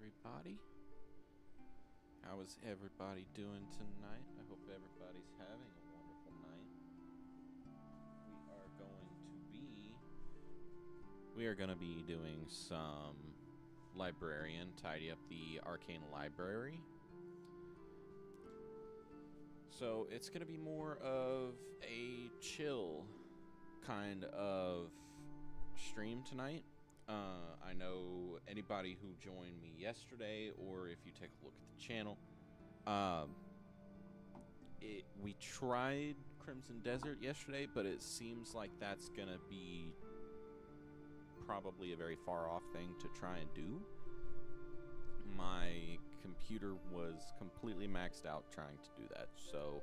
everybody. How is everybody doing tonight? I hope everybody's having a wonderful night. We are going to be doing some Librarian, tidy up the arcane library. So it's going to be more of a chill kind of stream tonight. I know anybody who joined me yesterday, or if you take a look at the channel, we tried Crimson Desert yesterday, but it seems like that's gonna be probably a very far off thing to try and do. My computer was completely maxed out trying to do that, so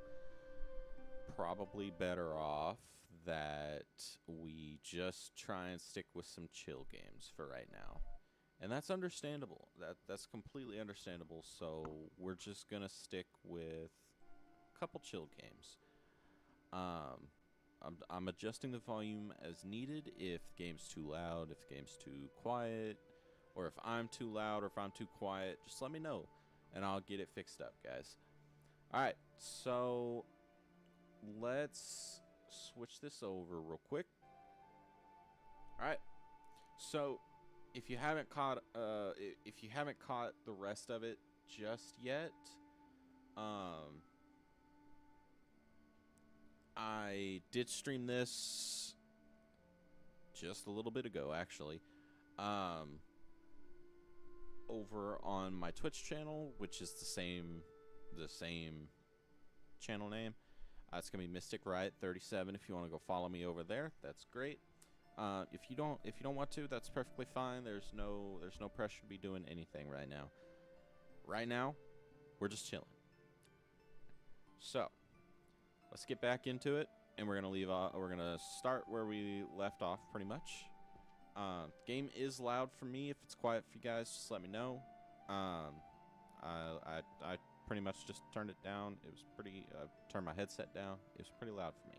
probably better off that we just try and stick with some chill games for right now. And that's understandable. That's completely understandable, so we're just gonna stick with a couple chill games. I'm adjusting the volume as needed if the game's too loud, if the game's too quiet, or if I'm too loud or if I'm too quiet, just let me know and I'll get it fixed up, guys. Alright, so let's switch this over real quick. Alright, so if you haven't caught the rest of it just yet, I did stream this just a little bit ago, actually, over on my Twitch channel, which is the same channel name. It's gonna be Mystic Riot 37. If you want to go follow me over there, that's great. If you don't want to, that's perfectly fine. There's no pressure to be doing anything right now. Right now, we're just chilling. So let's get back into it, and we're gonna start where we left off, pretty much. The game is loud for me. If it's quiet for you guys, just let me know. I pretty much just turned it down. It was pretty. Turned my headset down. It was pretty loud for me.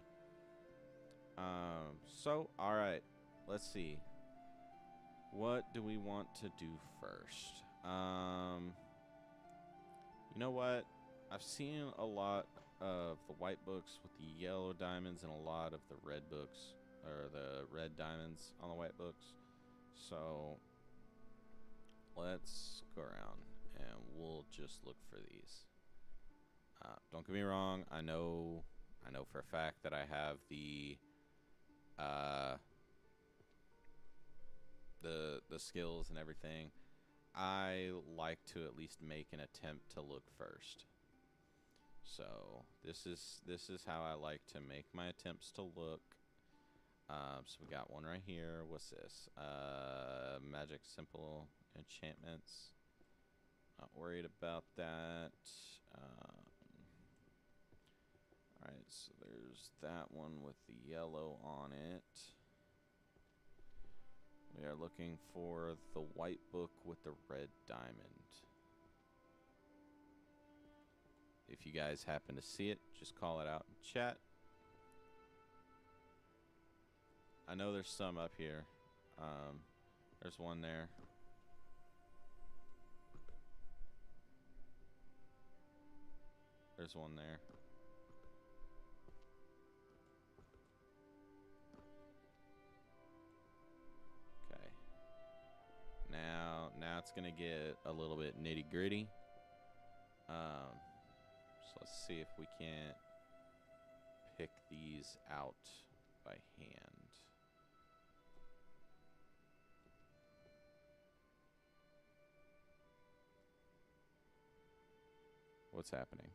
So all right, let's see. What do we want to do first? You know what? I've seen a lot of the white books with the yellow diamonds and a lot of the red books, or the red diamonds on the white books. So let's go around and we'll just look for these. Don't get me wrong, I know for a fact that I have the skills and everything. I like to at least make an attempt to look first. So this is how I like to make my attempts to look. So we got one right here. What's this? Magic simple enchantments. Not worried about that. Alright, so there's that one with the yellow on it. We are looking for the white book with the red diamond. If you guys happen to see it, just call it out in chat. I know there's some up here. There's one there. There's one there. Okay. Now it's gonna get a little bit nitty gritty. So let's see if we can't pick these out by hand. What's happening?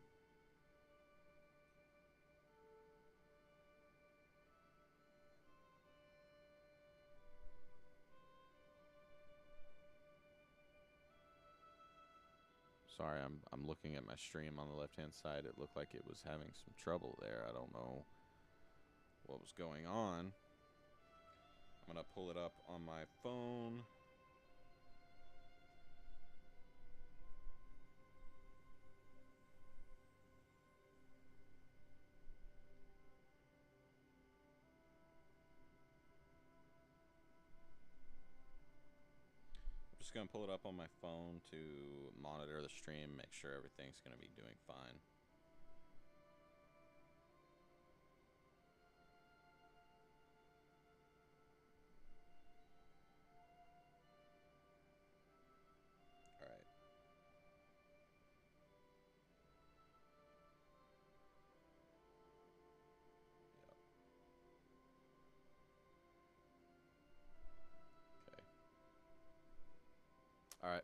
Sorry, I'm looking at my stream on the left-hand side. It looked like it was having some trouble there. I don't know what was going on. I'm gonna pull it up on my phone. just gonna pull it up on my phone to monitor the stream, make sure everything's gonna be doing fine. Alright. Yep. Okay. Alright.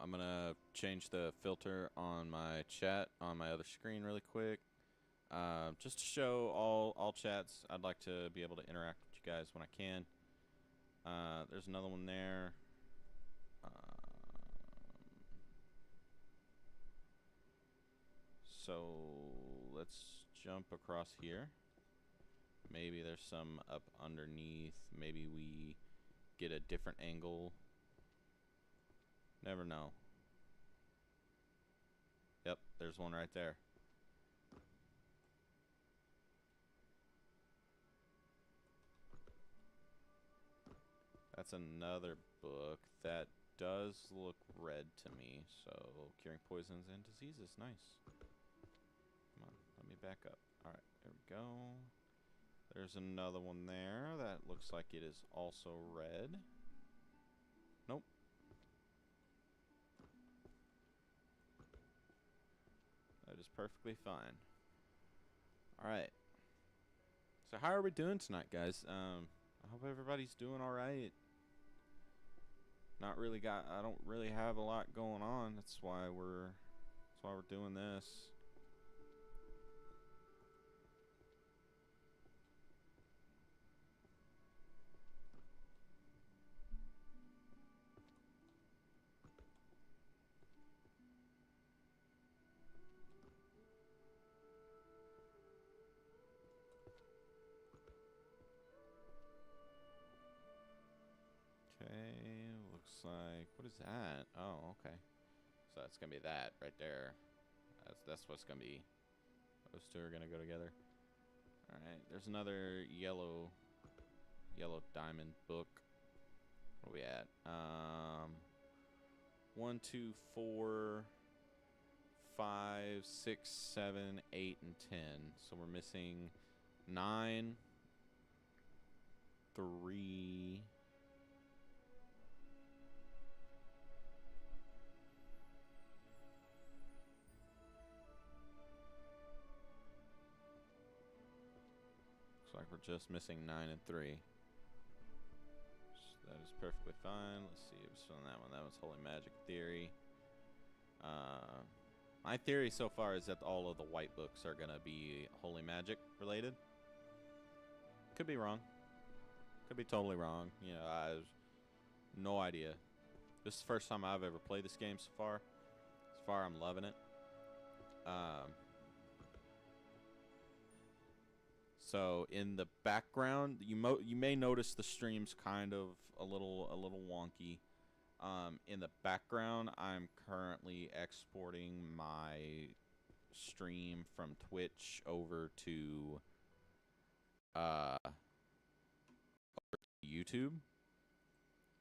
I'm gonna change the filter on my chat on my other screen really quick. Just to show all chats. I'd like to be able to interact with you guys when I can. There's another one there. So let's jump across here. Maybe there's some up underneath. Maybe we get a different angle. Never know. Yep, there's one right there. That's another book that does look red to me. So, curing poisons and diseases. Nice. Come on, let me back up. Alright, there we go. There's another one there that looks like it is also red. Nope. That is perfectly fine. Alright. So how are we doing tonight, guys? I hope everybody's doing alright. I don't really have a lot going on. That's why we're doing this. Okay, looks like, what is that? Oh, okay. So that's gonna be that right there. That's what's gonna be. Those two are gonna go together. All right. There's another yellow diamond book. Where are we at? 1, 2, 4, 5, 6, 7, 8, and 10. So we're missing 9, 3. Looks like we're just missing 9 and 3. So that is perfectly fine. Let's see what's on that one. That was Holy Magic Theory. My theory so far is that all of the white books are going to be Holy Magic related. Could be wrong. Could be totally wrong. You know, I have no idea. This is the first time I've ever played this game so far. So far, I'm loving it. So in the background, you may notice the stream's kind of a little wonky. In the background, I'm currently exporting my stream from Twitch over to YouTube.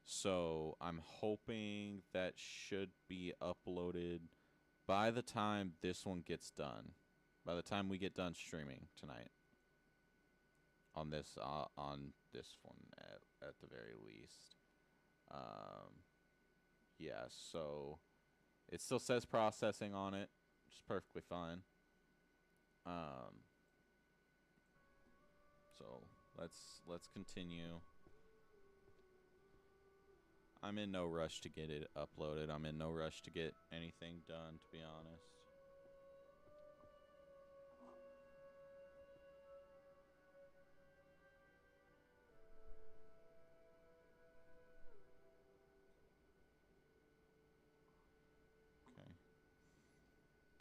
So I'm hoping that should be uploaded by the time this one gets done. By the time we get done streaming tonight. On this one at the very least. Yeah, so it still says processing on it, which is perfectly fine. So let's continue. I'm in no rush to get it uploaded. I'm in no rush to get anything done, to be honest.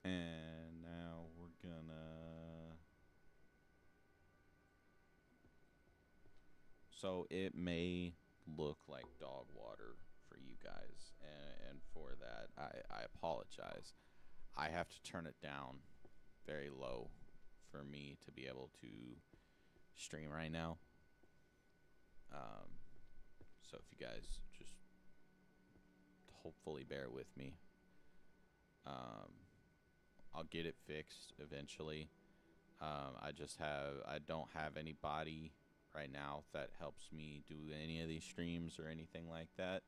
And now we're gonna... So it may look like dog water for you guys. And for that, I apologize. I have to turn it down very low for me to be able to stream right now. So if you guys just hopefully bear with me. I'll get it fixed eventually. I don't have anybody right now that helps me do any of these streams or anything like that.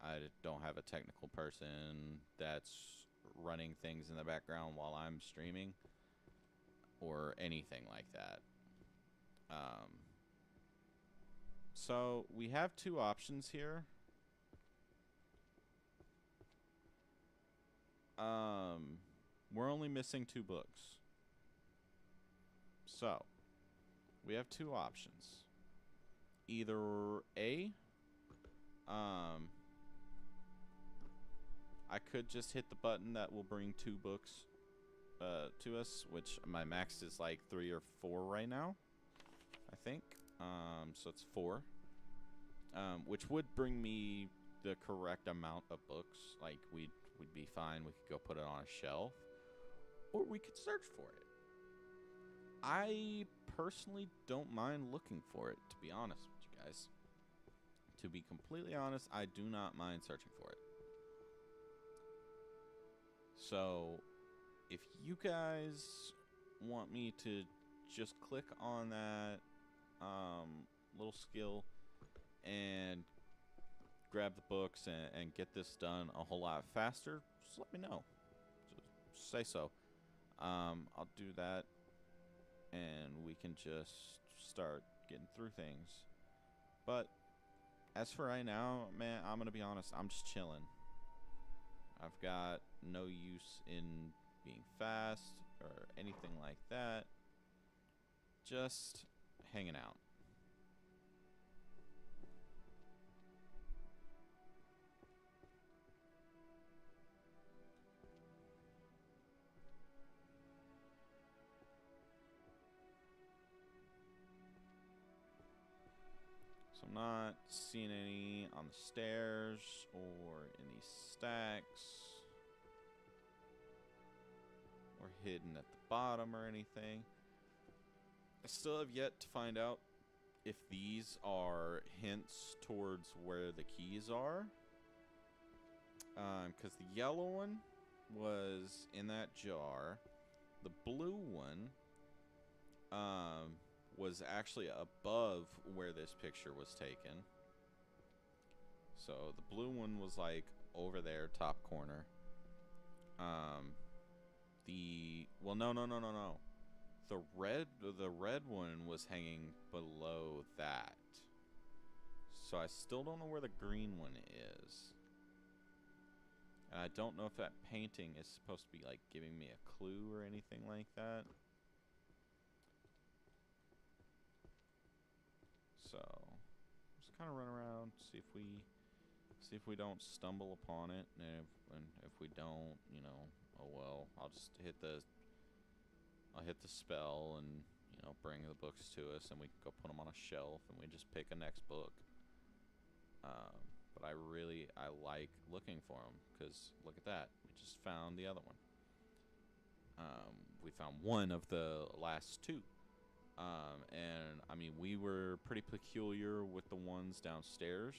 I don't have a technical person that's running things in the background while I'm streaming or anything like that. So we have two options here. We're only missing 2 books. So, we have 2 options. Either A, I could just hit the button that will bring 2 books to us, which my max is like 3 or 4 right now, I think. So it's 4. Which would bring me the correct amount of books. Like, we'd be fine. We could go put it on a shelf. Or we could search for it. I personally don't mind looking for it, to be honest with you guys. To be completely honest, I do not mind searching for it. So, if you guys want me to just click on that little skill and grab the books and get this done a whole lot faster, just let me know. Just say so. I'll do that, and we can just start getting through things. But as for right now, man, I'm gonna be honest, I'm just chilling. I've got no use in being fast or anything like that. Just hanging out. So I'm not seeing any on the stairs or in these stacks or hidden at the bottom or anything. I still have yet to find out if these are hints towards where the keys are. Because the yellow one was in that jar. The blue one was actually above where this picture was taken. So the blue one was like over there, top corner. No. The red one was hanging below that. So I still don't know where the green one is. And I don't know if that painting is supposed to be like giving me a clue or anything like that. So just kind of run around, see if we don't stumble upon it, and if we don't, you know, oh well. I'll hit the spell and, you know, bring the books to us, and we can go put them on a shelf, and we just pick a next book. But I like looking for them, because look at that, we just found the other one. We found one of the last 2. And I mean, we were pretty peculiar with the ones downstairs,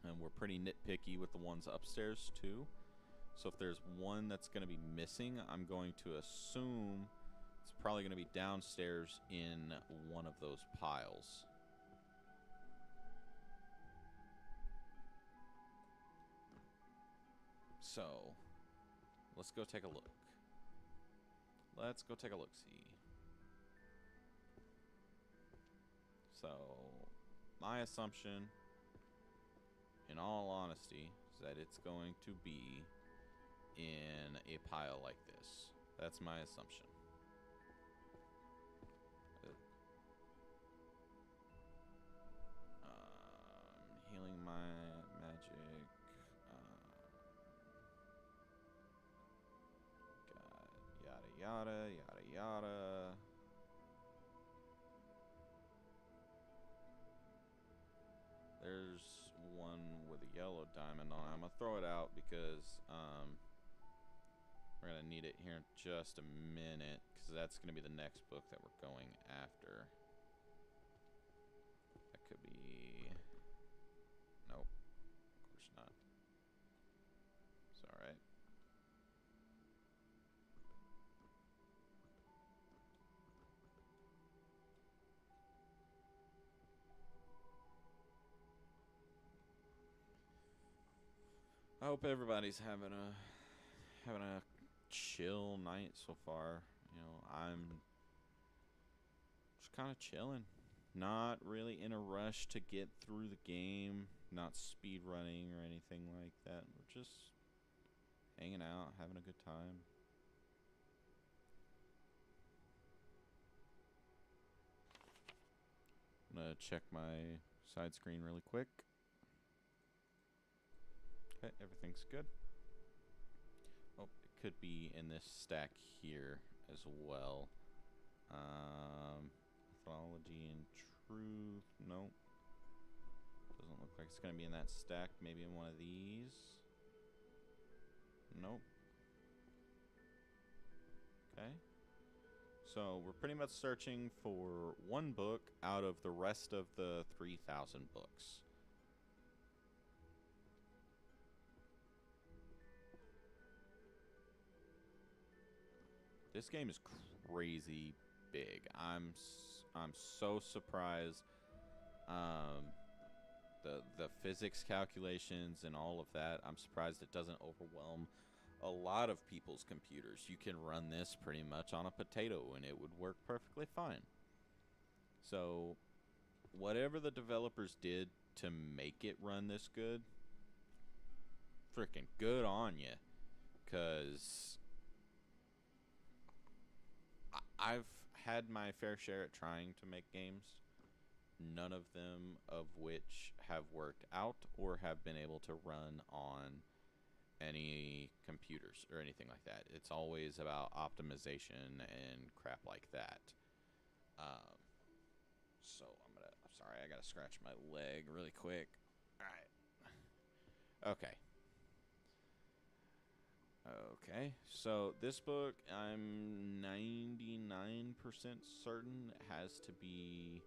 and we're pretty nitpicky with the ones upstairs too. So if there's one that's going to be missing, I'm going to assume it's probably going to be downstairs in one of those piles. So let's go take a look. Let's go take a look-see. So, my assumption, in all honesty, is that it's going to be in a pile like this. That's my assumption. Healing my magic. Got yada yada, yada yada. There's one with a yellow diamond on it. I'm gonna throw it out because we're gonna need it here in just a minute, because that's gonna be the next book that we're going after. That could be I hope everybody's having a chill night so far. You know, I'm just kind of chilling. Not really in a rush to get through the game, not speed running or anything like that. We're just hanging out, having a good time. I'm gonna check my side screen really quick. Okay, everything's good. Oh, it could be in this stack here as well. Mythology and truth. Nope. Doesn't look like it's gonna be in that stack. Maybe in one of these. Nope. Okay. So we're pretty much searching for one book out of the rest of the 3,000 books. This game is crazy big. I'm so surprised. The physics calculations and all of that. I'm surprised it doesn't overwhelm a lot of people's computers. You can run this pretty much on a potato and it would work perfectly fine. So, whatever the developers did to make it run this good, freaking good on you. Because I've had my fair share at trying to make games, none of them of which have worked out or have been able to run on any computers or anything like that. It's always about optimization and crap like that. So I'm sorry, I gotta scratch my leg really quick. Alright. Okay, so this book, I'm 99% certain has to be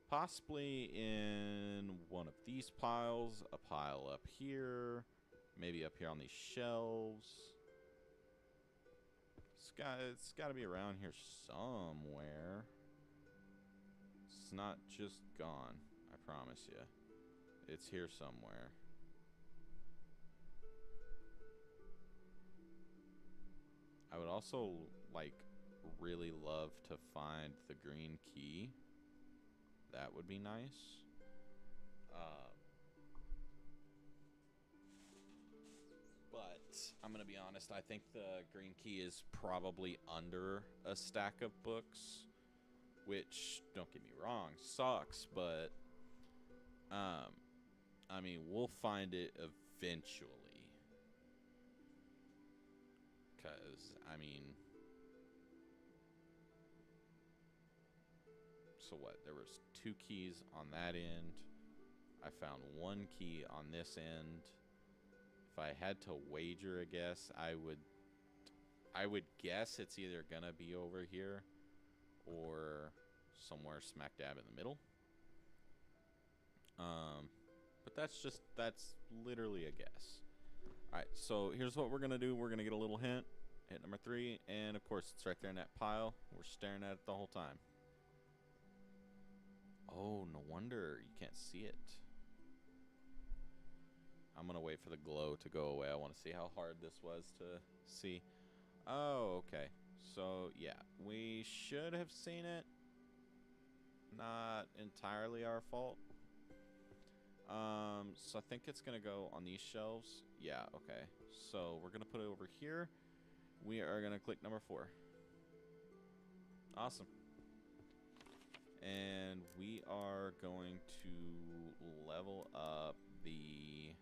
possibly in one of these piles, a pile up here, maybe up here on these shelves. It's got to be around here somewhere. It's not just gone, I promise you. It's here somewhere. I would also, like, really love to find the green key. That would be nice. But I'm going to be honest, I think the green key is probably under a stack of books, which, don't get me wrong, sucks, but I mean, we'll find it eventually. Because, I mean, so what? There was 2 keys on that end. I found 1 key on this end. If I had to wager a guess, I would guess it's either gonna be over here or somewhere smack dab in the middle. But that's literally a guess. Alright, so here's what we're gonna do. We're gonna get a little hint. Hit number 3, and of course it's right there in that pile. We're staring at it the whole time. Oh, no wonder you can't see it. I'm gonna wait for the glow to go away. I want to see how hard this was to see. Oh, okay. So, yeah, we should have seen it. Not entirely our fault. So I think it's gonna go on these shelves. Yeah, okay. So we're gonna put it over here. We are gonna click number 4. Awesome. And we are going to level up the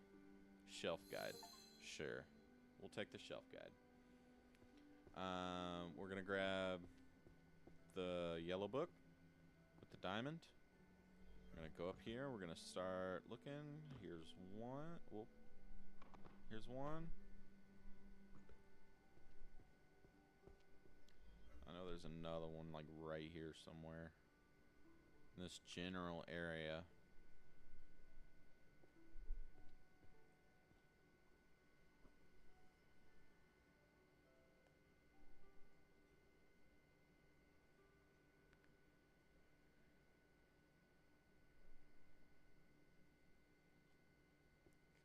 shelf guide. Sure. We'll take the shelf guide. We're gonna grab the yellow book with the diamond. We're gonna go up here. We're gonna start looking. Here's one. Whoop. Here's one. I know there's another one like right here somewhere. In this general area.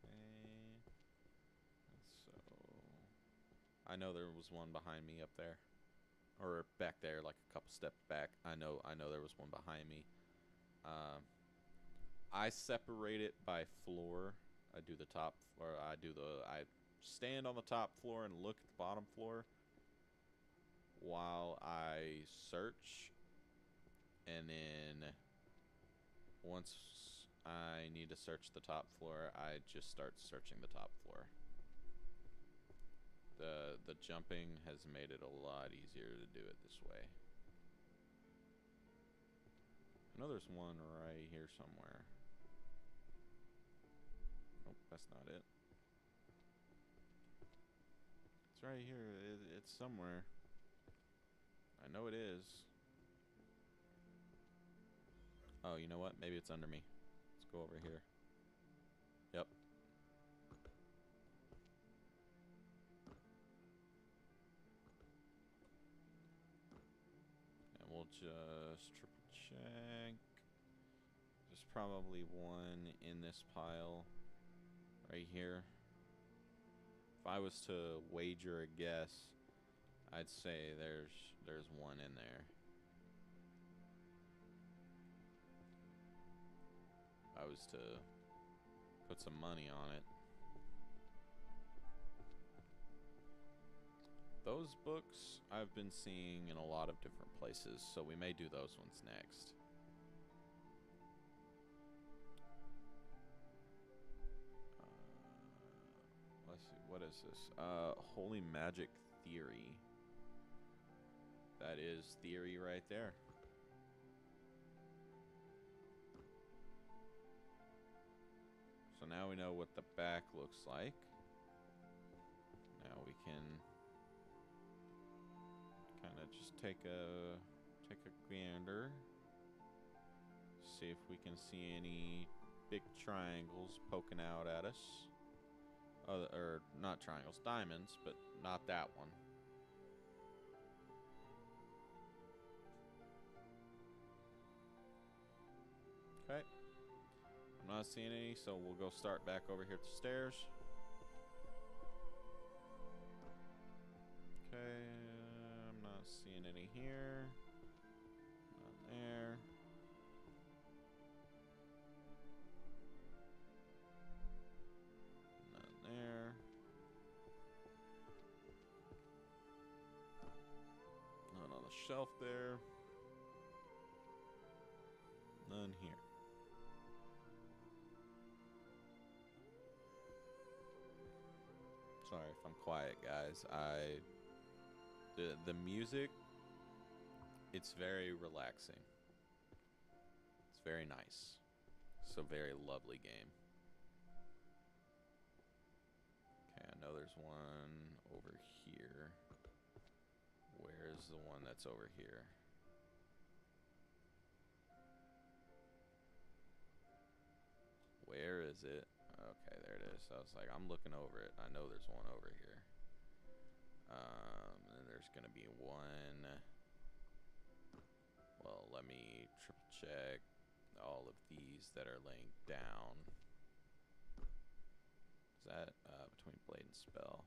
Okay. I know there was one behind me up there. Or back there, like a couple steps back. I know there was one behind me. I separate it by floor. I do the top, or I stand on the top floor and look at the bottom floor while I search. And then once I need to search the top floor, I just start searching the top floor. The jumping has made it a lot easier to do it this way. I know there's one right here somewhere. Nope, that's not it. It's right here. It's somewhere. I know it is. Oh, you know what? Maybe it's under me. Let's go over here. Yep. And we'll just triple check. There's probably one in this pile right here. If I was to wager a guess, I'd say there's one in there. If I was to put some money on it. Those books I've been seeing in a lot of different places, so we may do those ones next. Let's see, what is this? Holy Magic Theory. That is theory right there. So now we know what the back looks like. Now we can kind of just take a gander. See if we can see any big triangles poking out at us. Or not triangles, diamonds, but not that one. Okay. I'm not seeing any, so we'll go start back over here at the stairs. Okay, I'm not seeing any here. Not there. None there. None on the shelf there. None here. Sorry if I'm quiet, guys. The music, it's very relaxing. It's very nice. It's a very lovely game. Okay, I know there's one over here. Where's the one that's over here? Where is it? Okay, there it is. I was like, I'm looking over it. I know there's one over here. And there's gonna be one. Well, let me triple check all of these that are laying down. Is that between blade and spell?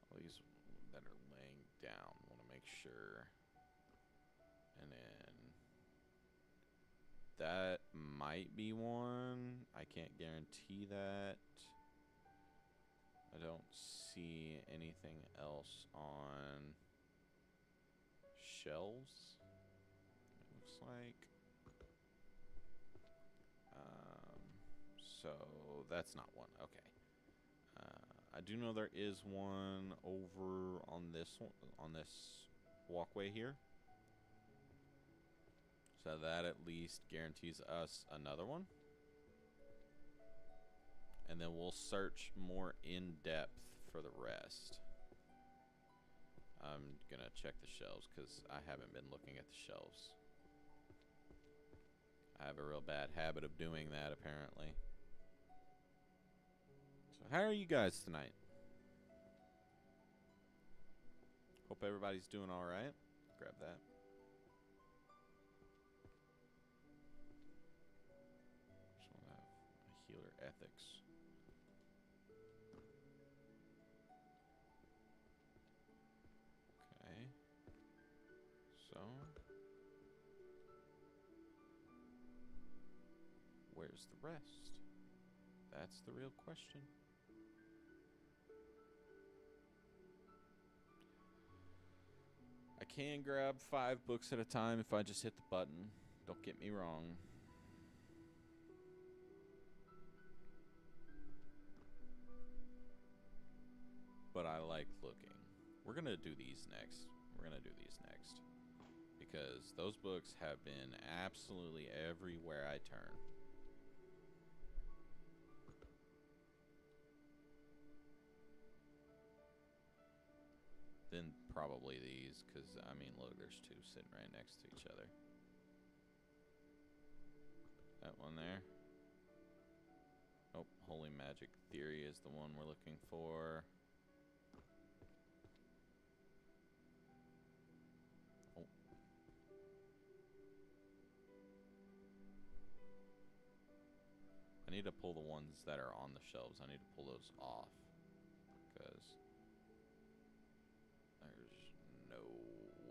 All these that are laying down. Want to make sure. And then that might be one. I can't guarantee that. I don't see anything else on shelves, it looks like. So that's not one. Okay. I do know there is one over on this one, on this walkway here. So that at least guarantees us another one. And then we'll search more in depth for the rest. I'm gonna check the shelves because I haven't been looking at the shelves. I have a real bad habit of doing that, apparently. So how are you guys tonight? Hope everybody's doing alright. Grab that. Just want to have a healer ethics. where's the rest? That's the real question. I can grab 5 books at a time if I just hit the button. Don't get me wrong. But I like looking. We're going to do these next. Because those books have been absolutely everywhere I turn. Then probably these, because, I mean, look, there's 2 sitting right next to each other. That one there. Oh, Holy Magic Theory is the one we're looking for. Oh. I need to pull the ones that are on the shelves. I need to pull those off. Because there's no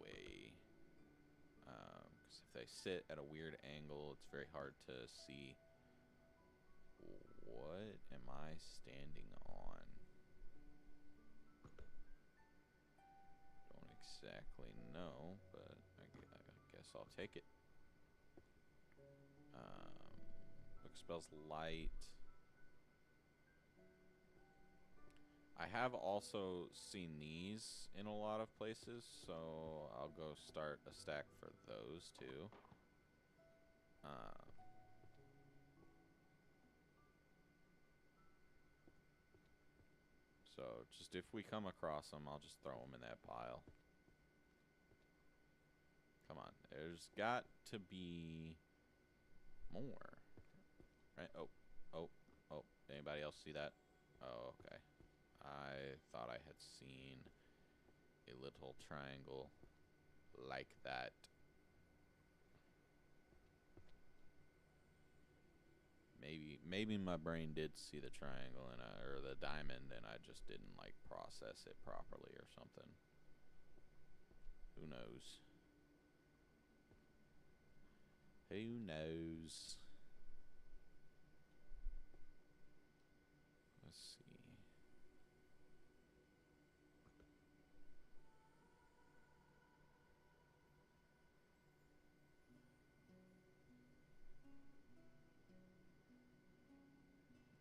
way. Because if they sit at a weird angle, it's very hard to see. What am I standing on? Don't exactly know, but I guess I'll take it. Book spells light. I have also seen these in a lot of places, so I'll go start a stack for those too. So just if we come across them, I'll just throw them in that pile. Come on, there's got to be more, right? Oh, oh, oh, anybody else see that? Oh, okay. I thought I had seen a little triangle like that. Maybe my brain did see the triangle and or the diamond, and I just didn't like process it properly or something. Who knows? Who knows? Let's see.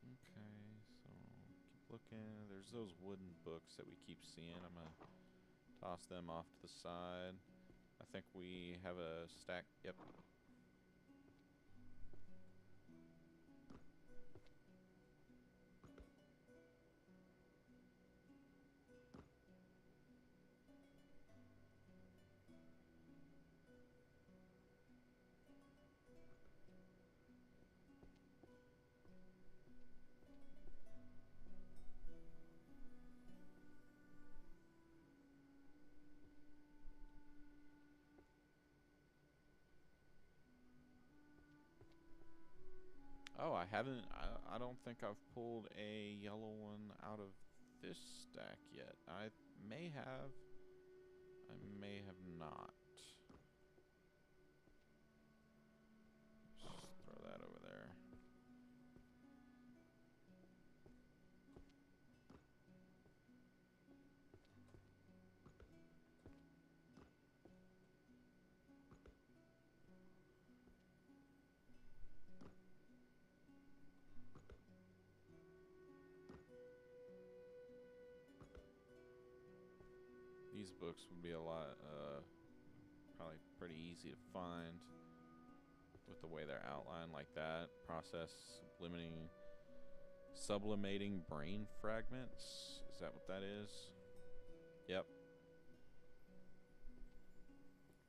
Okay, so keep looking. There's those wooden books that we keep seeing. I'm gonna toss them off to the side. I think we have a stack. Yep. Oh, I haven't. I don't think I've pulled a yellow one out of this stack yet. I may have. I may have not. Just throw that over there. These books would be a lot, probably pretty easy to find with the way they're outlined like that. Process sublimating brain fragments. Is that what that is? Yep.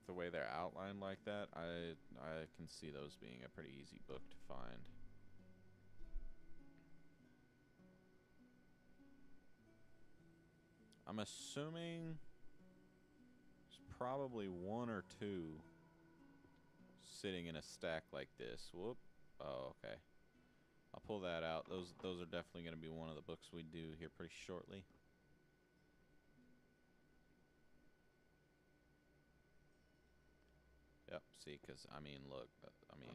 The way they're outlined like that, I can see those being a pretty easy book to find. I'm assuming there's probably 1 or 2 sitting in a stack like this. Whoop. Oh, okay. I'll pull that out. Those are definitely going to be one of the books we do here pretty shortly. Yep, see, because, I mean, look, I mean,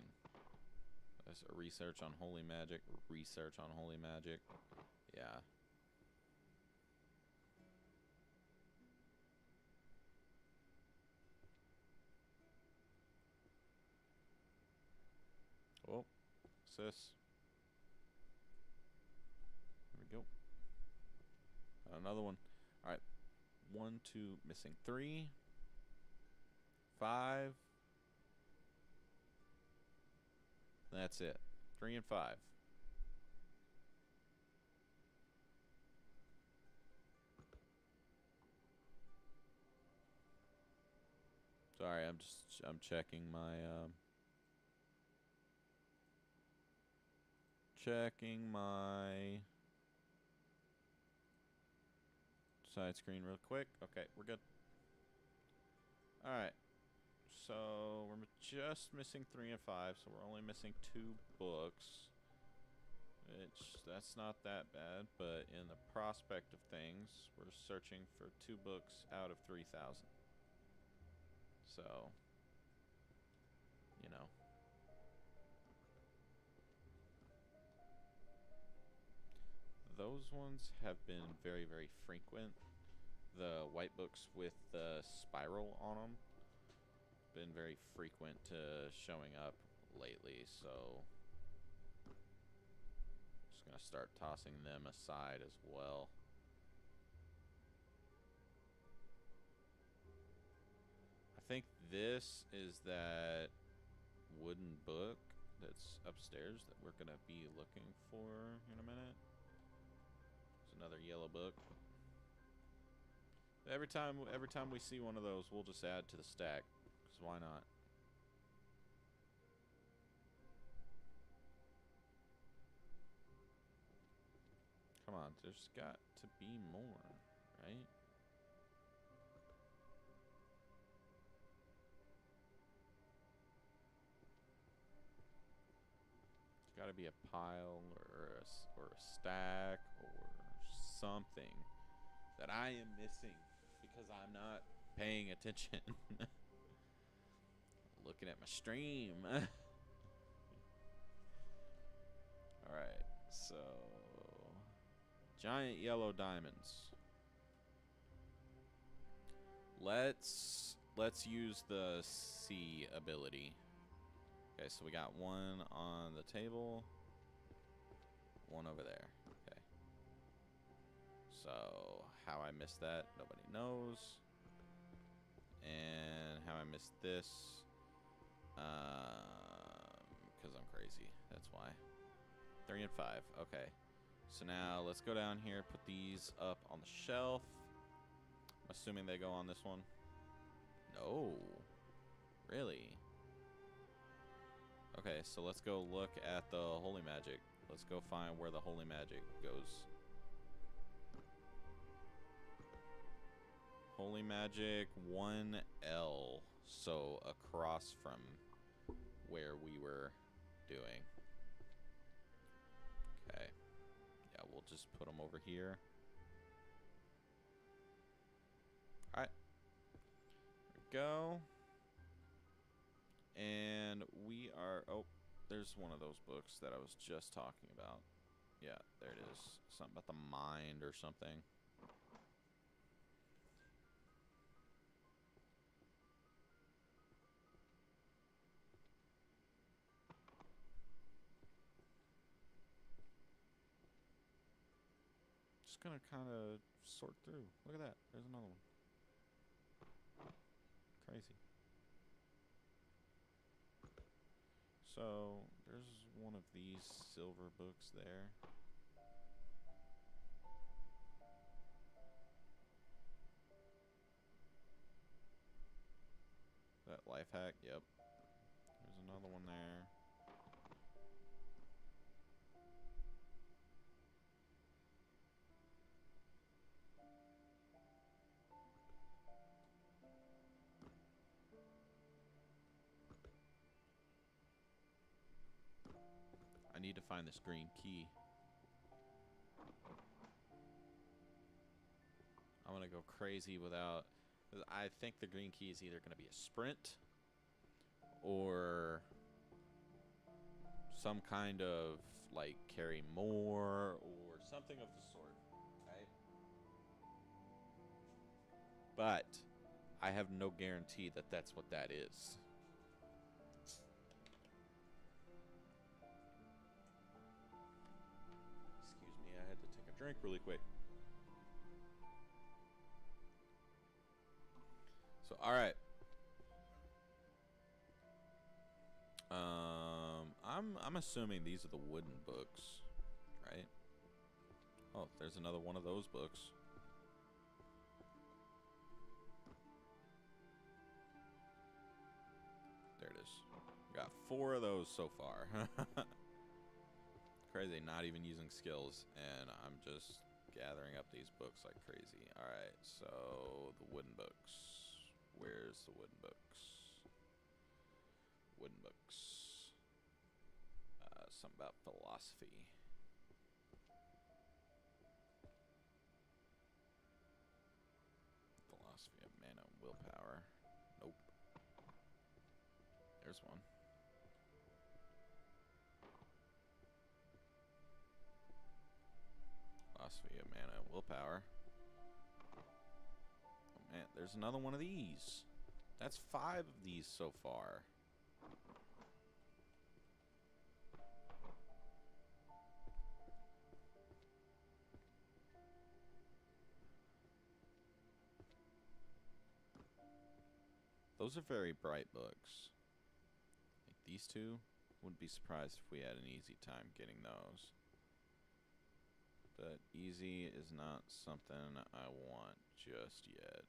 That's a research on holy magic. Research on holy magic. Yeah. Oh, sis. There we go. Another one. All right. 1, 2, missing 3. 5. That's it. 3 and 5. Sorry, I'm checking my side screen real quick. Okay, we're good. All right. So we're just missing 3 and 5, so we're only missing 2 books. Which that's not that bad, but in the prospect of things, we're searching for 2 books out of 3,000. So, you know. Those ones have been very, very frequent. The white books with the spiral on them been very frequent showing up lately, so just gonna start tossing them aside as well. I think this is that wooden book that's upstairs that we're gonna be looking for in a minute. It's another yellow book. Every time we see one of those, we'll just add to the stack. Because why not? Come on, there's got to be more, right? There's got to be a pile or a stack or something that I am missing because I'm not paying attention. Looking at my stream. Alright, so giant yellow diamonds. Let's use the C ability. Okay, so we got one on the table, one over there. Okay. So how I missed that, nobody knows. And how I missed this, because I'm crazy. That's why. 3 and 5. Okay. So now let's go down here, put these up on the shelf. I'm assuming they go on this one. No. Really? Okay, so let's go look at the holy magic. Let's go find where the holy magic goes. Holy magic 1L. So across from where we were doing. Okay. Yeah, we'll just put them over here. Alright. There we go. And we are... Oh, there's one of those books that I was just talking about. Yeah, there it is. Something about the mind or something. Just gonna kind of sort through. Look at that. There's another one. Crazy. So, there's one of these silver books there. That life hack? Yep. There's another one there. I need to find this green key. I'm gonna go crazy without... I think the green key is either gonna be a sprint or some kind of, like, carry more or something of the sort, right? But I have no guarantee that that's what that is. Excuse me, I had to take a drink really quick. So, all right. I'm assuming these are the wooden books, right? Oh, there's another one of those books. There it is. Got 4 of those so far. Crazy, not even using skills, and I'm just gathering up these books like crazy. Alright, so the wooden books. Where's the wooden books? Wooden books. Something about philosophy. Philosophy of mana and willpower. Nope. There's one. Philosophy of mana and willpower. Oh man, there's another one of these. That's 5 of these so far. Those are very bright books. Like these two, wouldn't be surprised if we had an easy time getting those. But easy is not something I want just yet.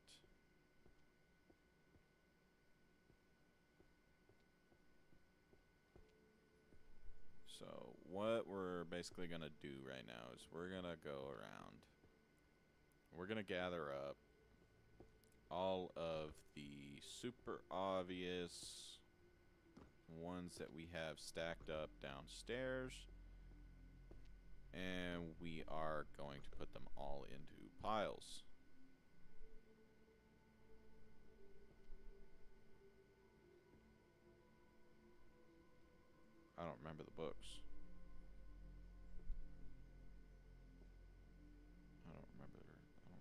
So what we're basically going to do right now is we're going to go around. We're going to gather up all of the super obvious ones that we have stacked up downstairs, and we are going to put them all into piles. I don't remember the books. I don't remember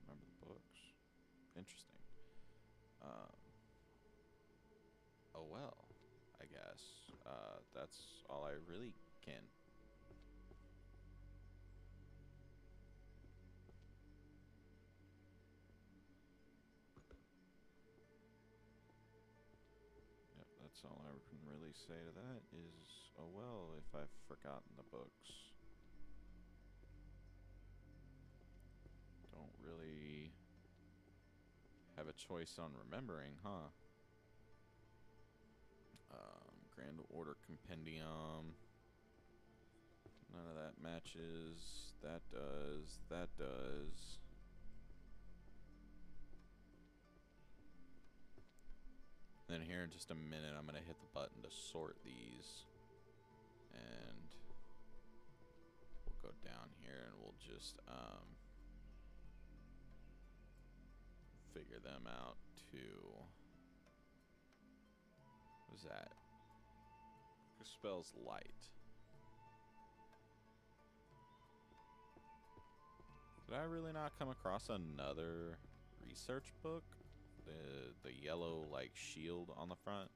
the books. Interesting. Oh well, I guess. That's all I really can. Yep, that's all I can really say to that is, oh well, if I've forgotten the books. Don't really have a choice on remembering, huh? Grand Order Compendium. None of that matches. That does. That does. Then here in just a minute, I'm going to hit the button to sort these. And we'll go down here and we'll just figure them out too. What is that? Who spells light? Did I really not come across another research book? The yellow like shield on the front.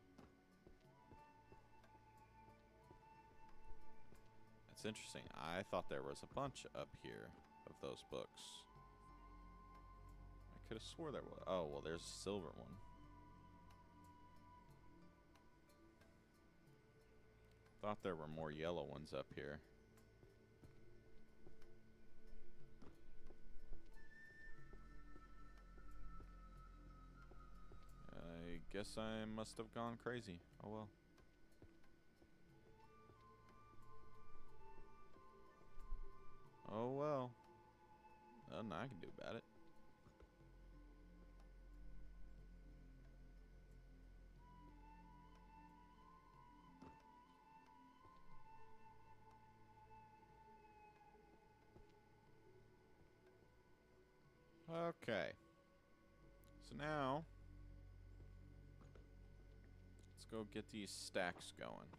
That's interesting. I thought there was a bunch up here of those books. I could have swore there was. Oh, well, there's a silver one. Thought there were more yellow ones up here. I guess I must have gone crazy. Oh well. Oh well. Nothing I can do about it. Okay. So now, let's go get these stacks going.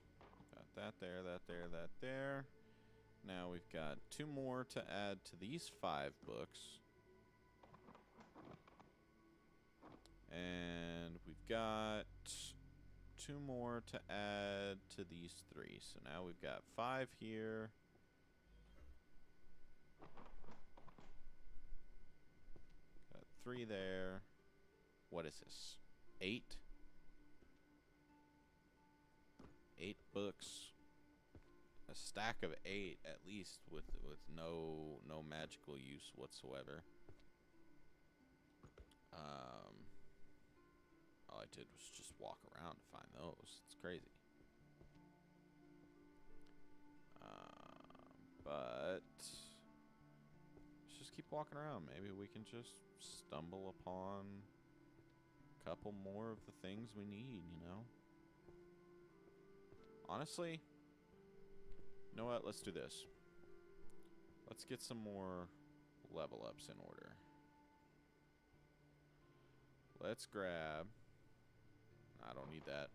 Got that there, that there, that there. Now we've got 2 more to add to these 5 books. And we've got 2 more to add to these 3. So now we've got 5 here. Got 3 there. What is this? 8? 8 books. A stack of 8 at least with no magical use whatsoever. All I did was just walk around to find those. It's crazy. But let's just keep walking around. Maybe we can just stumble upon a couple more of the things we need, you know? Honestly, you know what? Let's do this. Let's get some more level ups in order. Let's grab... I don't need that.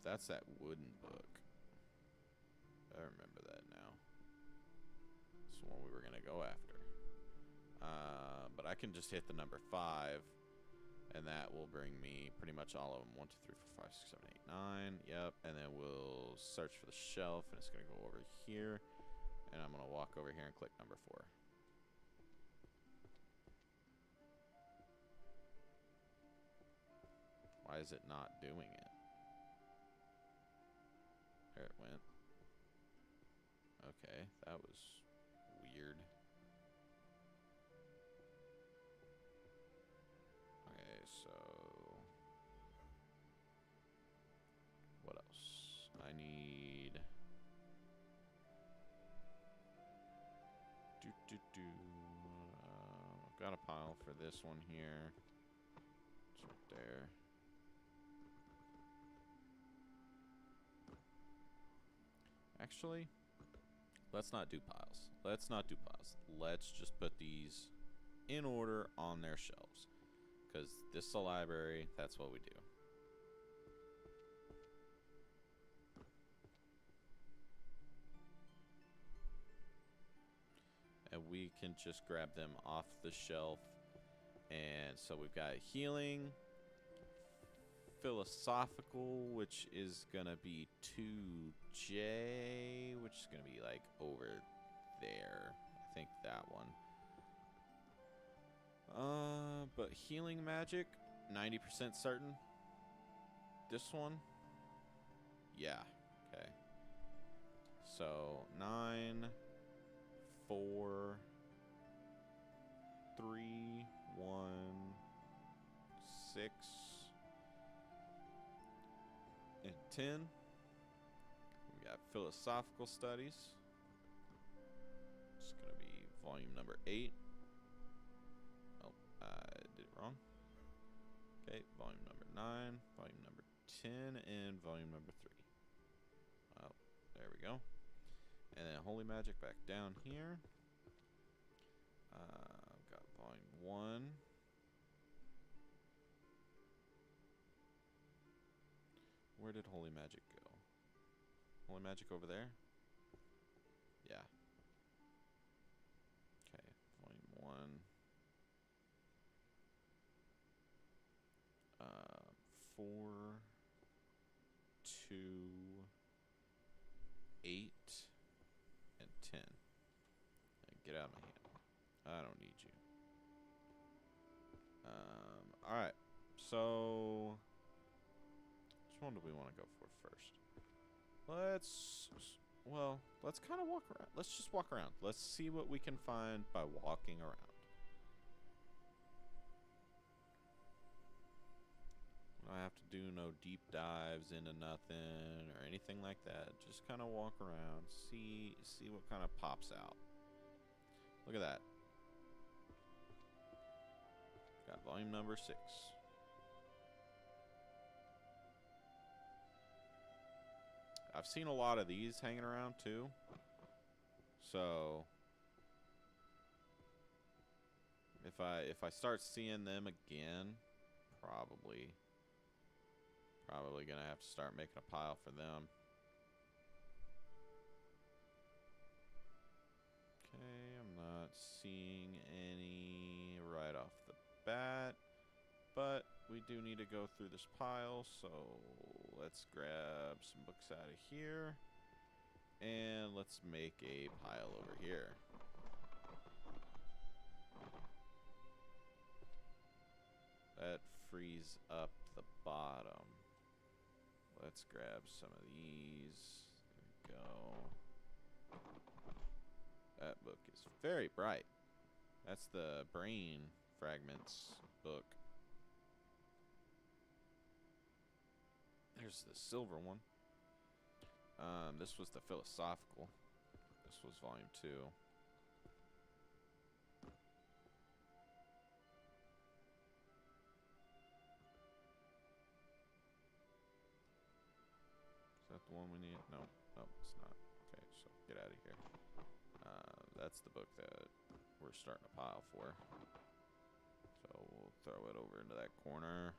That's that wooden book. I remember that now. It's the one we were going to go after. But I can just hit the number 5. And that will bring me pretty much all of them. 1, 2, 3, 4, 5, 6, 7, 8, 9. Yep. And then we'll search for the shelf. And it's going to go over here. And I'm going to walk over here and click number 4. Why is it not doing it? There it went. Okay, that was weird. Okay, so... what else? I need... I've got a pile for this one here. It's right there. Actually, let's not do piles. Let's not do piles. Let's just put these in order on their shelves. Because this is a library, that's what we do. And we can just grab them off the shelf. And so we've got healing, philosophical, which is gonna be 2J, which is gonna be like over there. I think that one. But healing magic, 90% certain. This one, yeah, okay. So 9, 4, 3, 1, 6. And 10, we got philosophical studies. It's going to be volume number 8. Oh, I did it wrong. Okay, volume number 9, volume number 10, and volume number 3. Oh, there we go. And then holy magic back down here. I've got volume 1. Where did holy magic go? Holy magic over there? Yeah. Okay, volume 1. 4, 2, 8, and 10. Get out of my hand. I don't need you. Alright. So... which one do we want to go for first? Let's kind of walk around. Let's just walk around. Let's see what we can find by walking around. I don't have to do no deep dives into nothing or anything like that. Just kind of walk around, see what kind of pops out. Look at that. Got volume number 6. I've seen a lot of these hanging around too. So if I start seeing them again, probably gonna have to start making a pile for them. seeing any right off the bat. But we do need to go through this pile, so let's grab some books out of here. And let's make a pile over here. That frees up the bottom. Let's grab some of these. There we go. That book is very bright. That's the brain fragments book. There's the silver one. This was the philosophical. This was volume 2. Is that the one we need? No, no, it's not. Okay, so get out of here. That's the book that we're starting a pile for. So we'll throw it over into that corner.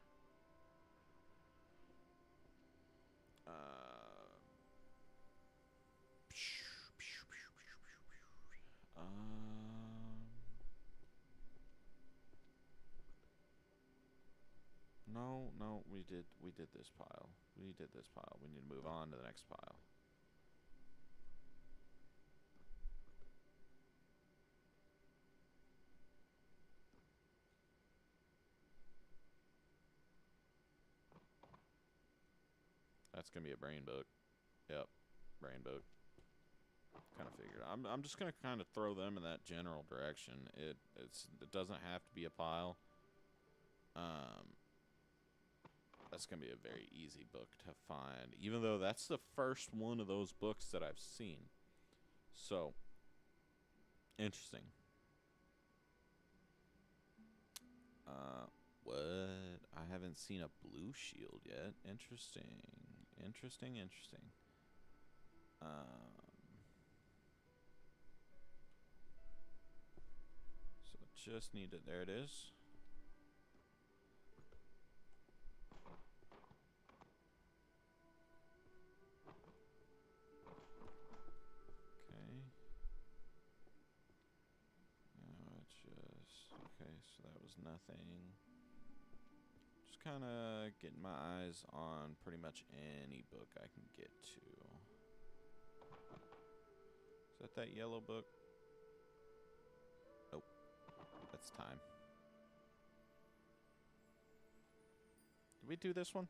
No, we did this pile. We did this pile. We need to move on to the next pile. That's gonna be a brain book. Yep, brain book. Kind of figured. I'm just gonna kind of throw them in that general direction. It doesn't have to be a pile. That's gonna be a very easy book to find, even though that's the first one of those books that I've seen. So interesting. What? I haven't seen a blue shield yet. Interesting. Interesting. So just need it. There it is. Okay, so that was nothing. Just kind of getting my eyes on pretty much any book I can get to. Is that yellow book? Nope. That's time. Did we do this one?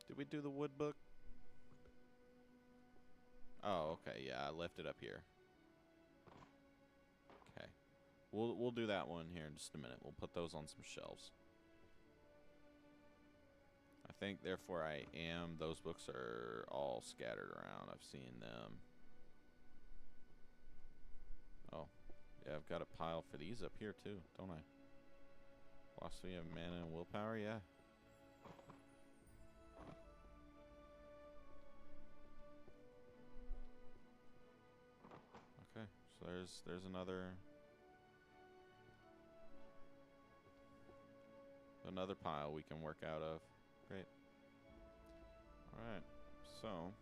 Did we do the wood book? Oh, okay. Yeah, I left it up here. Okay. We'll do that one here in just a minute. We'll put those on some shelves. I think, therefore, those books are all scattered around. I've seen them. Oh. Yeah, I've got a pile for these up here, too, don't I? Philosophy of Mana and Willpower, yeah. Okay, so there's another pile we can work out of. Great. Alright, so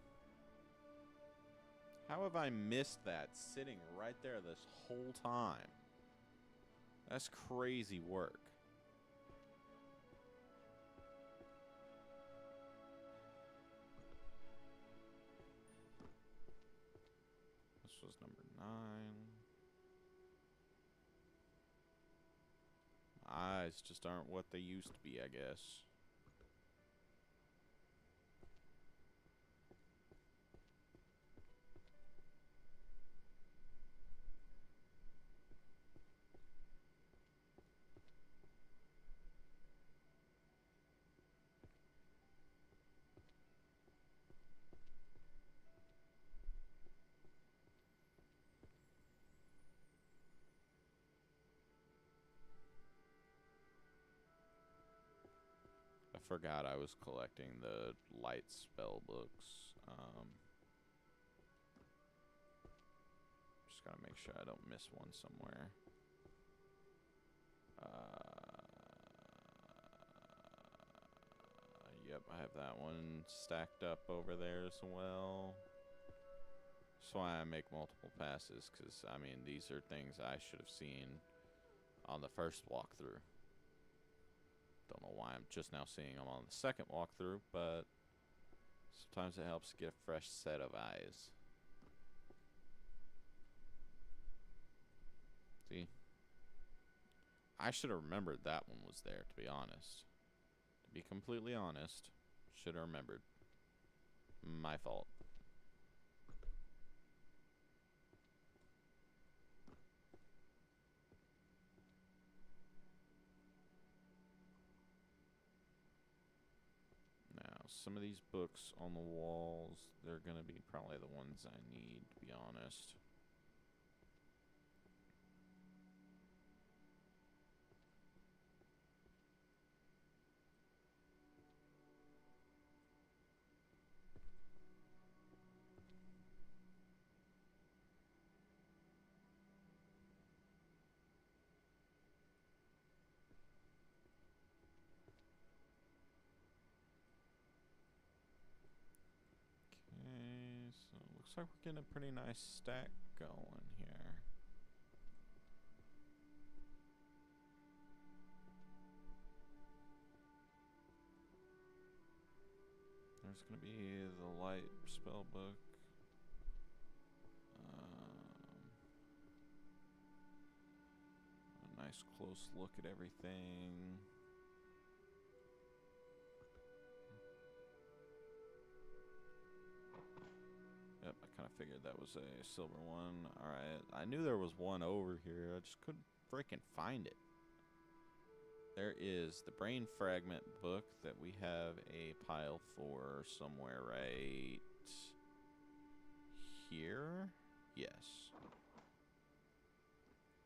how have I missed that sitting right there this whole time? That's crazy work. This was number 9. My eyes just aren't what they used to be, I guess. I forgot I was collecting the light spell books. Just gotta make sure I don't miss one somewhere. Yep, I have that one stacked up over there as well. That's why I make multiple passes, because, I mean, these are things I should have seen on the first walkthrough. Don't know why I'm just now seeing them on the second walkthrough, but sometimes it helps get a fresh set of eyes. See? I should have remembered that one was there, to be honest. To be completely honest, should have remembered. My fault. Now, some of these books on the walls, they're going to be probably the ones I need, to be honest. Okay, so it looks like we're getting a pretty nice stack going here. There's going to be the light spell book. A nice close look at everything. Yep, I kind of figured that was a silver one. Alright, I knew there was one over here. I just couldn't freaking find it. There is the brain fragment book that we have a pile for somewhere right here. Yes.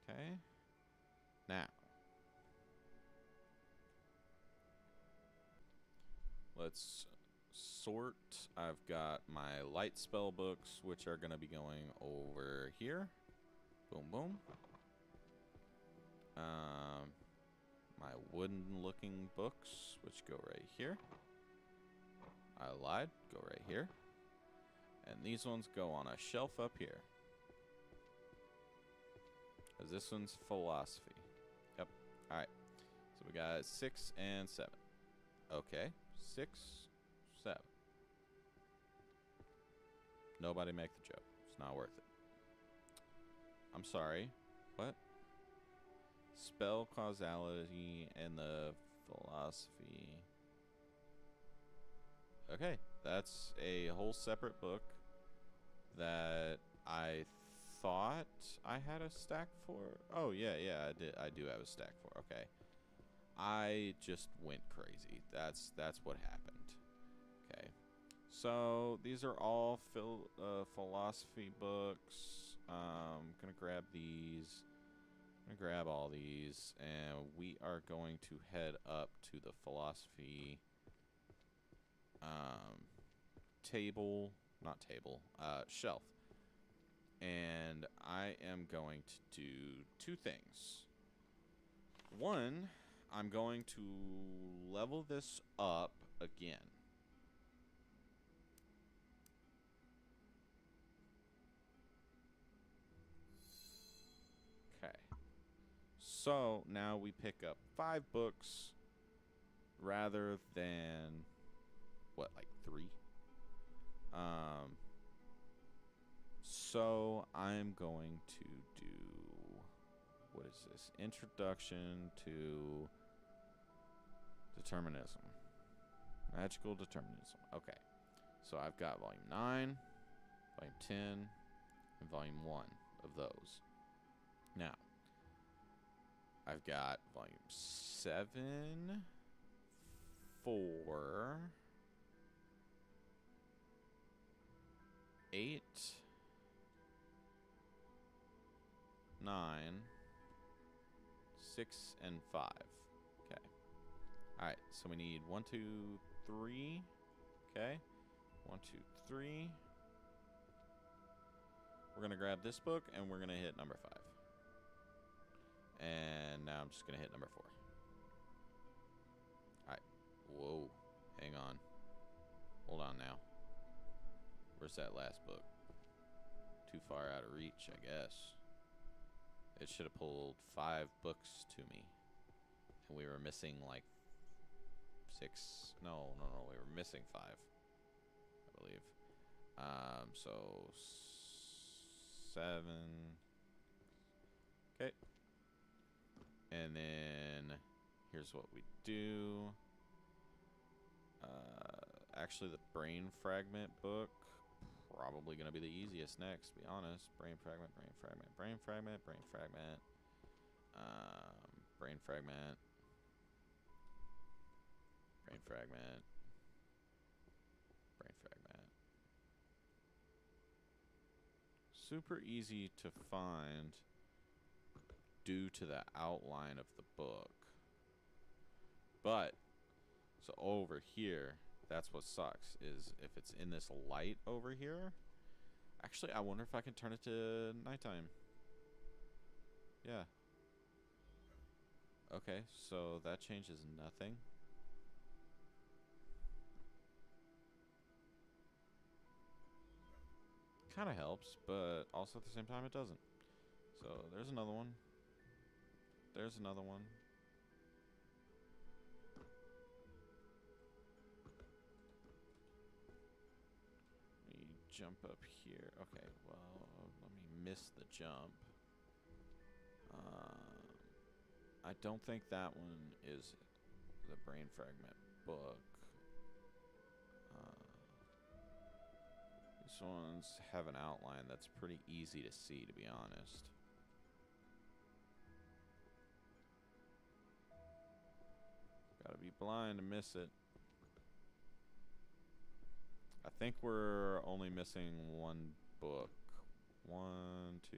Okay. Now, let's sort. I've got my light spell books, which are going to be going over here. Boom, boom. My wooden looking books, which go right here. I lied, go right here. And these ones go on a shelf up here. Because this one's philosophy. Yep. Alright. So we got 6 and 7. Okay. 6, 7. Nobody make the joke. It's not worth it. I'm sorry. What? Spell causality and the philosophy. Okay, that's a whole separate book that I thought I had a stack for. Oh yeah, I did. I do have a stack for. Okay, I just went crazy. That's what happened. Okay, so these are all philosophy books. Gonna grab these. I'm gonna grab all these, and we are going to head up to the philosophy shelf. And I am going to do 2 things. One, I'm going to level this up again. Okay. So now we pick up 5 books rather than what, like 3? So I'm going to do, what is this? Introduction to Determinism. Magical Determinism. Okay. So I've got volume 9, volume 10, and volume 1 of those. Now, I've got volume 7, 4, 8, 9, 6, and 5. Okay. Alright, so we need 1, 2, 3. Okay. 1, 2, 3. We're going to grab this book, and we're going to hit number 5. And now I'm just going to hit number 4. Alright. Whoa. Hang on. Hold on now. Where's that last book? too far out of reach, I guess. It should have pulled 5 books to me. And we were missing like 6. No, we were missing 5, I believe. So 7. Okay. And then here's what we do. Actually, the brain fragment book, probably going to be the easiest next, to be honest. Brain fragment, brain fragment, brain fragment, brain fragment. Brain fragment. Brain fragment. Brain fragment. Super easy to find due to the outline of the book. But, so over here, that's what sucks, is if it's in this light over here. Actually, I wonder if I can turn it to nighttime. Yeah. Okay, so that changes nothing. Kind of helps, but also at the same time it doesn't. So there's another one. There's another one. Let me jump up here. Okay, well, let me miss the jump. I don't think that one is the brain fragment book. These ones have an outline that's pretty easy to see, to be honest. Gotta be blind to miss it. I think we're only missing 1 book. 1, 2,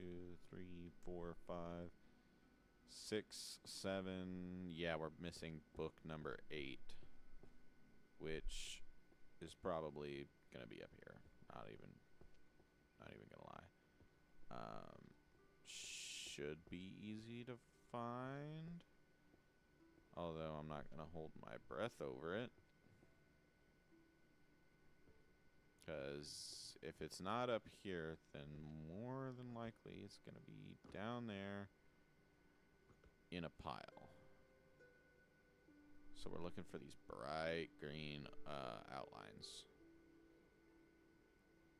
3, 4, 5, 6, 7. Yeah, we're missing book number 8, which is probably gonna be up here. Not even gonna lie. Should be easy to find. Although I'm not gonna hold my breath over it. Because if it's not up here, then more than likely it's going to be down there in a pile. So we're looking for these bright green outlines.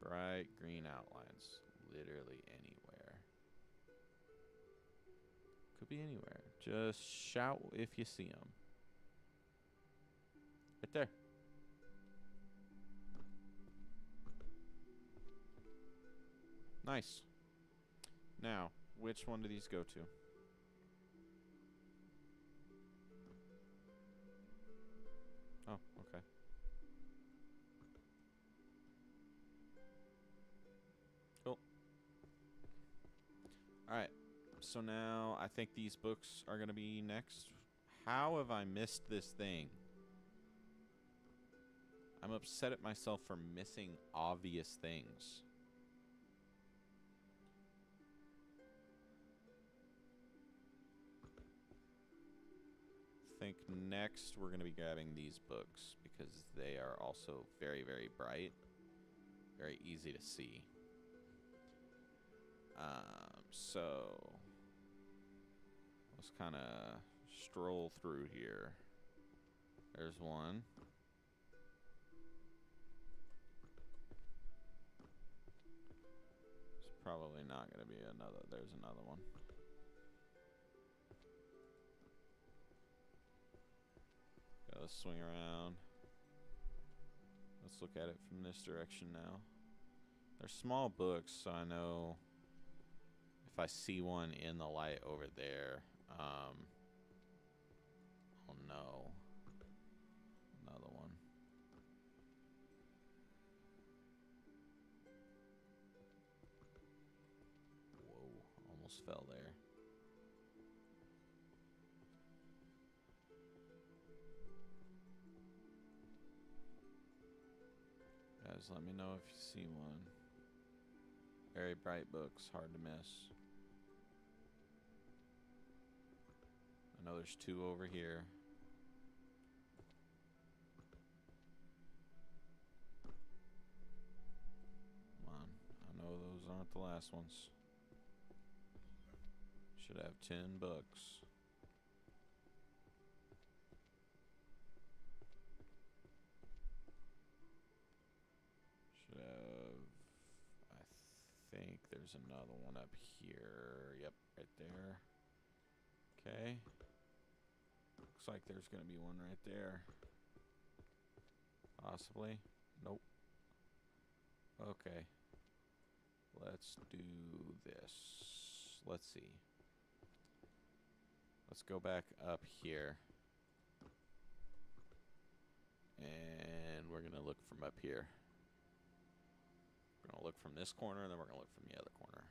Bright green outlines. Literally anywhere. Could be anywhere. Just shout if you see them. Right there. Nice. Now, which one do these go to? Oh, okay. Cool. Alright. So now, I think these books are going to be next. How have I missed this thing? I'm upset at myself for missing obvious things. I think next we're going to be grabbing these books because they are also very, very bright. Very easy to see. So let's kind of stroll through here. There's one. It's probably not going to be another. There's another one. Okay, let's swing around. Let's look at it from this direction now. They're small books, so I know if I see one in the light over there, oh no. Another one. Whoa, almost fell there. Guys, let me know if you see one. Very bright books, hard to miss. I know there's 2 over here. Come on, I know those aren't the last ones. Should have 10 books. Should have... I think there's another one up here. Yep, right there. Okay. Looks like there's gonna be one right there. Possibly. Nope. Okay. Let's do this. Let's see. Let's go back up here. And we're gonna look from up here. We're gonna look from this corner, and then we're gonna look from the other corner.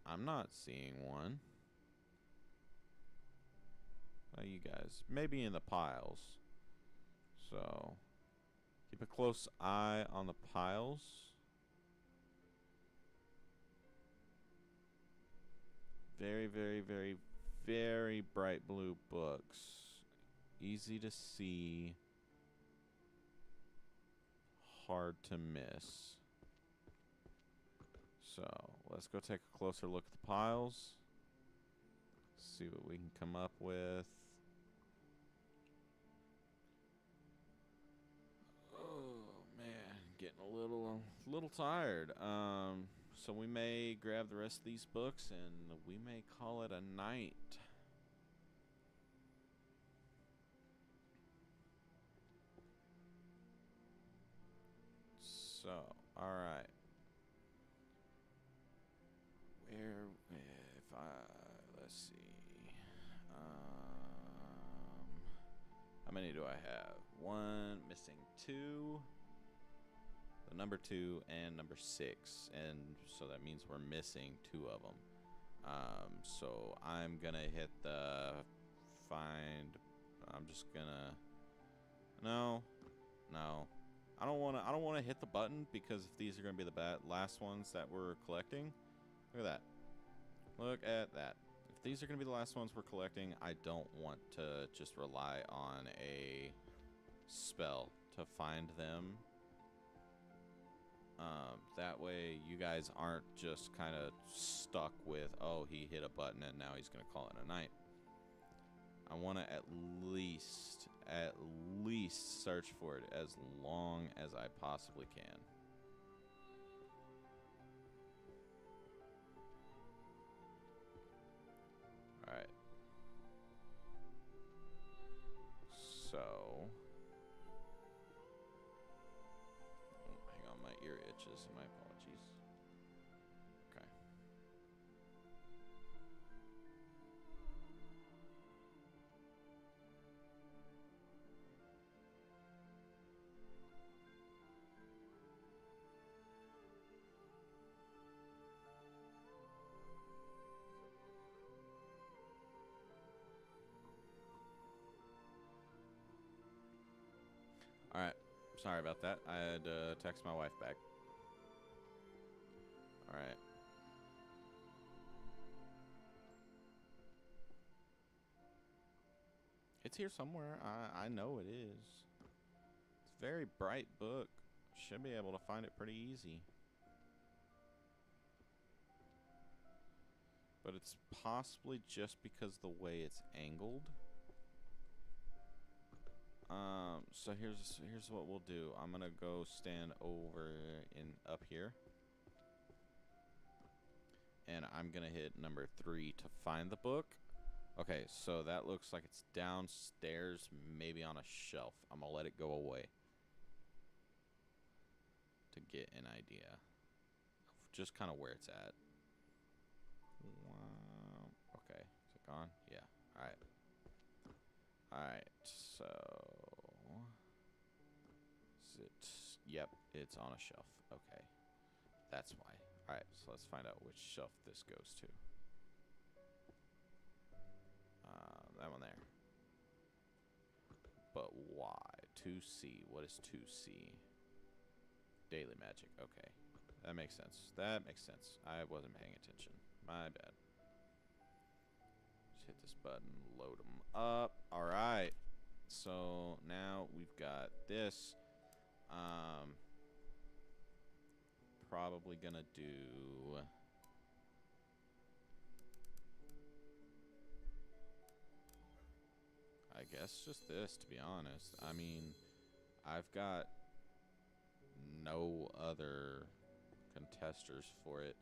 I'm not seeing one. You guys, maybe in the piles. So, keep a close eye on the piles. Very, very, very, very bright blue books. Easy to see. Hard to miss. So, let's go take a closer look at the piles. See what we can come up with. Oh man, getting a little tired. So we may grab the rest of these books and we may call it a night. So, all right. Let's see. How many do I have? One, missing two. The number 2 and number 6, and so that means we're missing 2 of them. So I'm gonna hit the find. I'm just gonna. No. I don't wanna hit the button because if these are gonna be the last ones that we're collecting. Look at that. Look at that. If these are going to be the last ones we're collecting, I don't want to just rely on a spell to find them. That way you guys aren't just kind of stuck with, oh, he hit a button and now he's going to call it a night. I want to at least search for it as long as I possibly can. Alright. So. Oh, hang on, my ear itches. My apologies. Okay. Alright, sorry about that. I had to text my wife back. Alright. It's here somewhere. I know it is. It's a very bright book. Should be able to find it pretty easy. But it's possibly just because the way it's angled. So here's what we'll do. I'm gonna go stand over up here, and I'm gonna hit number 3 to find the book. Okay, so that looks like it's downstairs, maybe on a shelf. I'm gonna let it go away to get an idea of just kind of where it's at. Wow. Okay, is it gone? Yeah. All right. Alright, so is it? Yep, it's on a shelf. Okay, that's why. Alright, so let's find out which shelf this goes to. That one there. But why? 2C. What is 2C? Daily magic. Okay, that makes sense. That makes sense. I wasn't paying attention. My bad. Just hit this button, load them up. All right. so now we've got this. Probably gonna do... I guess just this, to be honest. I mean, I've got no other contesters for it.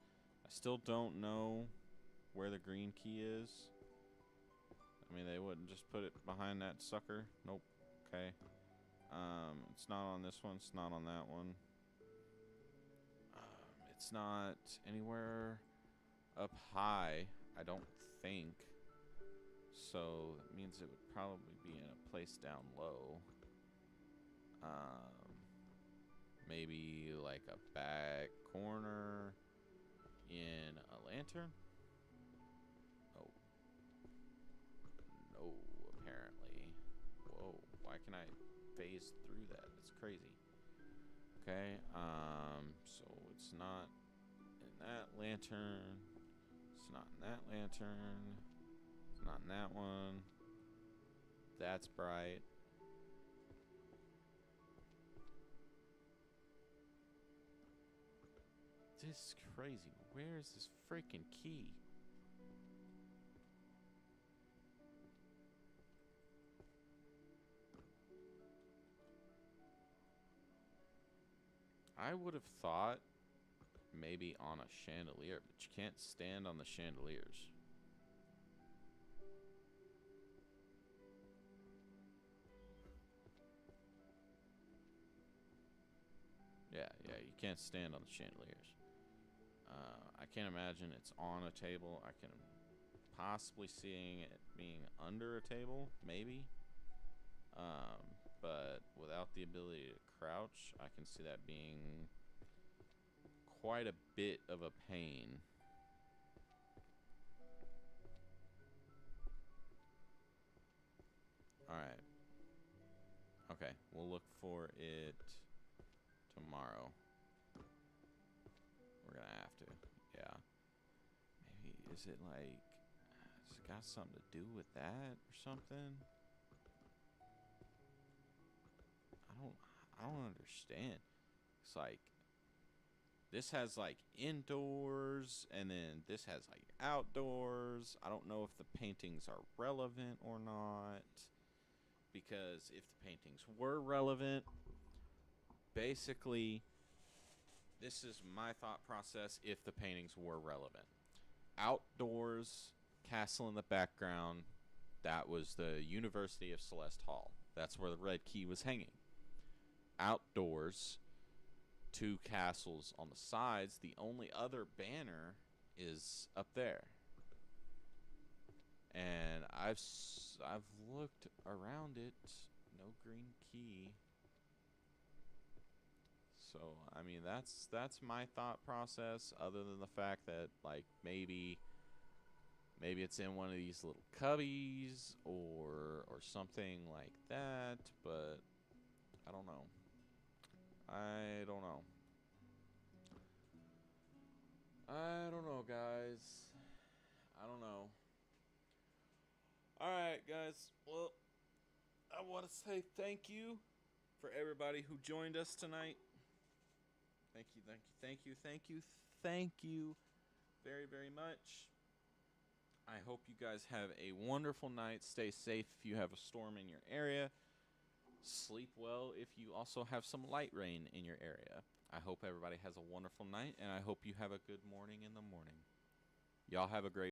I still don't know where the green key is. I mean, they wouldn't just put it behind that sucker. Nope. Okay. It's not on this one. It's not on that one. It's not anywhere up high, I don't think. So that means it would probably be in a place down low. Maybe like a back corner in a lantern? Oh. No, apparently. Whoa, why can I phase through that? It's crazy. Okay, so it's not in that lantern. It's not in that lantern. It's not in that one. That's bright. This is crazy. Where is this freaking key? I would have thought maybe on a chandelier, but you can't stand on the chandeliers. Yeah, you can't stand on the chandeliers. I can't imagine it's on a table. I can possibly seeing it being under a table, maybe. But without the ability to crouch, I can see that being quite a bit of a pain. Alright. Okay, we'll look for it tomorrow. We're gonna have to. Yeah. Maybe, is it like... Has it got something to do with that or something? I don't understand. It's like... This has like indoors, and then this has like outdoors. I don't know if the paintings are relevant or not. Because if the paintings were relevant, basically, this is my thought process if the paintings were relevant. Outdoors, castle in the background, that was the University of Celeste Hall. That's where the red key was hanging. Outdoors, 2 castles on the sides. The only other banner is up there. And I've looked around it. No green key. So, I mean, that's my thought process, other than the fact that, like, maybe it's in one of these little cubbies or something like that, but I don't know. I don't know. I don't know, guys. I don't know. Alright, guys. Well, I want to say thank you for everybody who joined us tonight. Thank you, thank you, thank you, thank you, thank you very, very much. I hope you guys have a wonderful night. Stay safe if you have a storm in your area. Sleep well if you also have some light rain in your area. I hope everybody has a wonderful night, and I hope you have a good morning in the morning. Y'all have a great